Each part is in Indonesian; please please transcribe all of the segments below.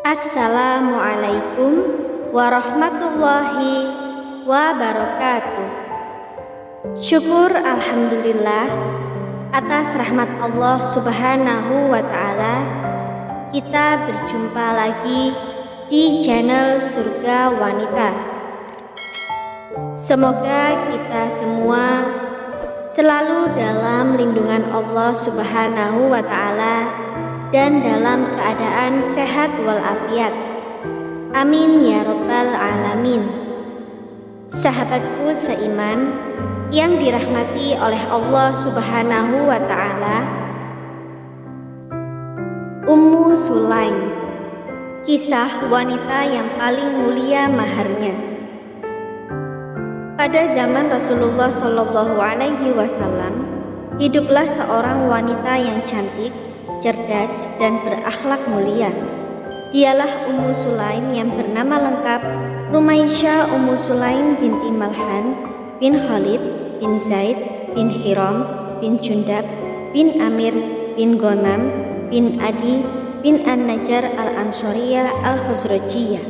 Assalamualaikum warahmatullahi wabarakatuh. Syukur alhamdulillah atas rahmat Allah subhanahu wa ta'ala, kita berjumpa lagi di channel Surga Wanita. Semoga kita semua selalu dalam lindungan Allah subhanahu wa ta'ala dan dalam keadaan sehat walafiat. Amin ya rabbal alamin. Sahabatku seiman yang dirahmati oleh Allah subhanahu wa ta'ala, Ummu Sulaim, kisah wanita yang paling mulia maharnya. Pada zaman Rasulullah Shallallahu Alaihi Wasallam, hiduplah seorang wanita yang cantik, cerdas, dan berakhlak mulia. Dialah Ummu Sulaim yang bernama lengkap Rumaisyah Ummu Sulaim binti Malhan bin Khalid bin Zaid bin Hiram bin Jundab bin Amir bin Ghanam bin Adi bin An-Najjar al-Ansariyah al-Khazrajiyah.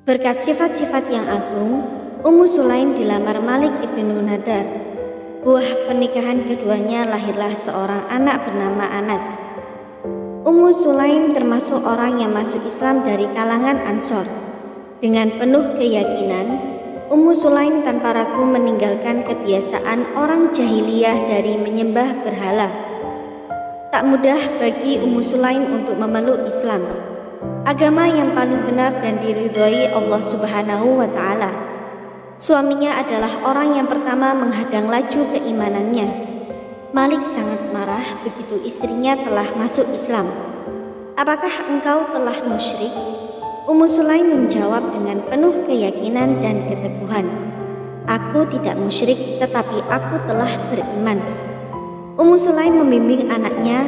Berkat sifat-sifat yang agung, Ummu Sulaim dilamar Malik ibnu Nadar. Buah pernikahan keduanya lahirlah seorang anak bernama Anas. Ummu Sulaim termasuk orang yang masuk Islam dari kalangan Ansor. Dengan penuh keyakinan, Ummu Sulaim tanpa ragu meninggalkan kebiasaan orang jahiliyah dari menyembah berhala. Tak mudah bagi Ummu Sulaim untuk memeluk Islam, agama yang paling benar dan diridhoi Allah Subhanahu wa ta'ala. Suaminya adalah orang yang pertama menghadang laju keimanannya. Malik sangat marah begitu istrinya telah masuk Islam. "Apakah engkau telah musyrik?" Ummu Sulaim menjawab dengan penuh keyakinan dan keteguhan, "Aku tidak musyrik, tetapi aku telah beriman." Ummu Sulaim membimbing anaknya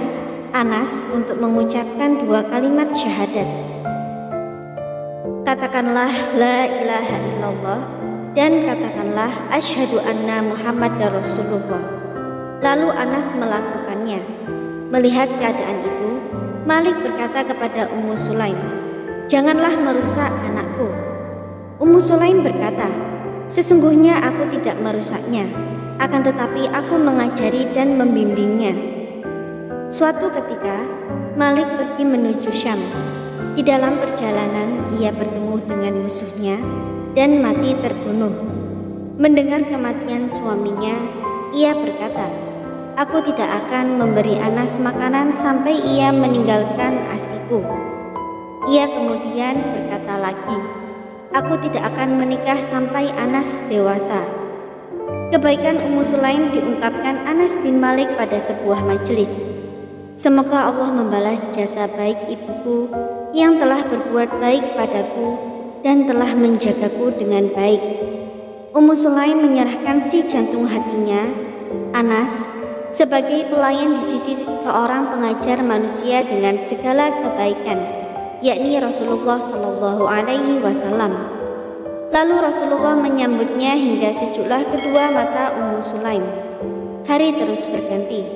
Anas untuk mengucapkan 2 kalimat syahadat. "Katakanlah la ilaha illallah dan katakanlah asyhadu anna Muhammadar Rasulullah." Lalu Anas melakukannya. Melihat keadaan itu, Malik berkata kepada Ummu Sulaim, "Janganlah merusak anakku." Ummu Sulaim berkata, "Sesungguhnya aku tidak merusaknya, akan tetapi aku mengajari dan membimbingnya." Suatu ketika, Malik pergi menuju Syam. Di dalam perjalanan, ia bertemu dengan musuhnya dan mati terbunuh. Mendengar kematian suaminya, ia berkata, "Aku tidak akan memberi Anas makanan sampai ia meninggalkan asiku." Ia kemudian berkata lagi, "Aku tidak akan menikah sampai Anas dewasa." Kebaikan Ummu Sulaim diungkapkan Anas bin Malik pada sebuah majelis. "Semoga Allah membalas jasa baik ibuku yang telah berbuat baik padaku dan telah menjagaku dengan baik." Ummu Sulaim menyerahkan si jantung hatinya, Anas, sebagai pelayan di sisi seorang pengajar manusia dengan segala kebaikan, yakni Rasulullah Shallallahu Alaihi Wasallam. Lalu Rasulullah menyambutnya hingga sejuklah kedua mata Ummu Sulaim. Hari terus berganti.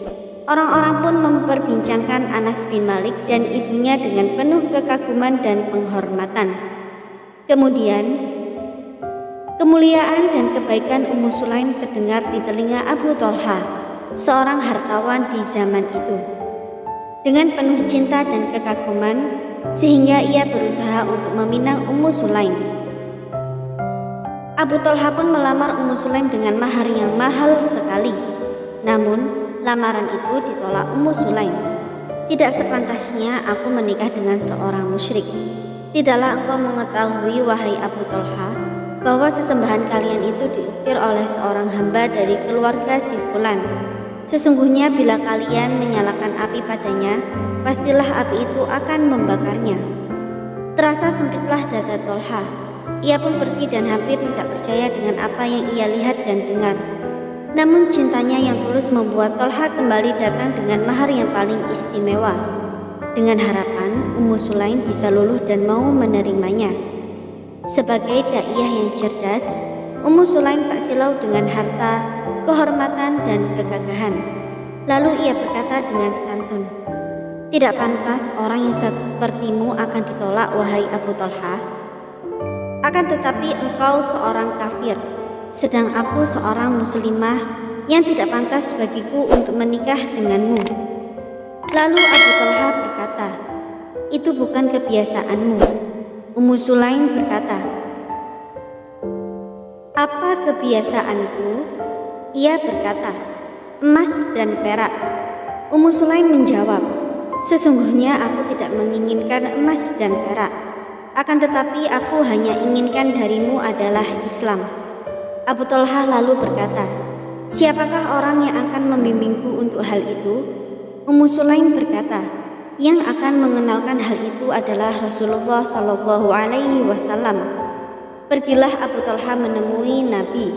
Orang-orang pun memperbincangkan Anas bin Malik dan ibunya dengan penuh kekaguman dan penghormatan. Kemudian, kemuliaan dan kebaikan Ummu Sulaim terdengar di telinga Abu Thalha, seorang hartawan di zaman itu. Dengan penuh cinta dan kekaguman, sehingga ia berusaha untuk meminang Ummu Sulaim. Abu Thalha pun melamar Ummu Sulaim dengan mahar yang mahal sekali. Namun, lamaran itu ditolak Ummu Sulaim. "Tidak sepantasnya aku menikah dengan seorang musyrik. Tidaklah engkau mengetahui, wahai Abu Thalha, bahwa sesembahan kalian itu diukir oleh seorang hamba dari keluarga si Fulan. Sesungguhnya bila kalian menyalakan api padanya, pastilah api itu akan membakarnya." Terasa sempitlah dada Thalha. Ia pun pergi dan hampir tidak percaya dengan apa yang ia lihat dan dengar. Namun cintanya yang tulus membuat Thalha kembali datang dengan mahar yang paling istimewa, dengan harapan Ummu Sulaim bisa luluh dan mau menerimanya. Sebagai daiyah yang cerdas, Ummu Sulaim tak silau dengan harta, kehormatan, dan kegagahan. Lalu ia berkata dengan santun, Tidak pantas orang yang sepertimu akan ditolak, wahai Abu Talha. Akan tetapi engkau seorang kafir, sedang aku seorang muslimah yang tidak pantas bagiku untuk menikah denganmu. Lalu Abu Talha berkata, itu bukan kebiasaanmu. Ummu Sulaim berkata, apa kebiasaanku? Ia berkata, emas dan perak. Ummu Sulaim menjawab, sesungguhnya aku tidak menginginkan emas dan perak, akan tetapi aku hanya inginkan darimu adalah Islam. Abu Talha lalu berkata, siapakah orang yang akan membimbingku untuk hal itu? Ummu Sulaim berkata, yang akan mengenalkan hal itu adalah Rasulullah Shallallahu Alaihi Wasallam. Pergilah Abu Talha menemui Nabi.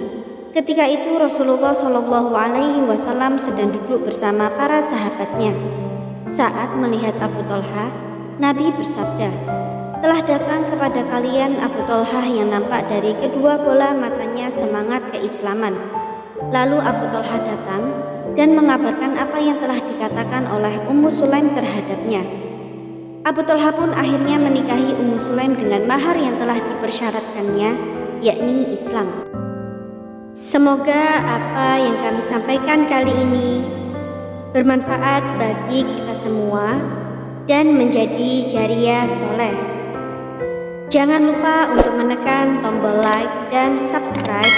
Ketika itu Rasulullah Shallallahu Alaihi Wasallam sedang duduk bersama para sahabatnya. Saat melihat Abu Talha, Nabi bersabda, telah datang kepada kalian Abu Talha yang nampak dari kedua bola matanya semangat keislaman. Lalu Abu Talha datang dan mengabarkan apa yang telah dikatakan oleh Ummu Sulaim terhadapnya. Abu Talha pun akhirnya menikahi Ummu Sulaim dengan mahar yang telah dipersyaratkannya, yakni Islam. Semoga apa yang kami sampaikan kali ini bermanfaat bagi kita semua dan menjadi jariah soleh. Jangan lupa untuk menekan tombol like dan subscribe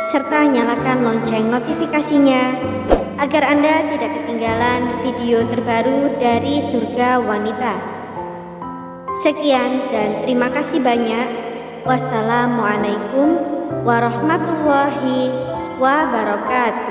serta nyalakan lonceng notifikasinya agar Anda tidak ketinggalan video terbaru dari Surga Wanita. Sekian dan terima kasih banyak. Wassalamualaikum warahmatullahi wabarakatuh.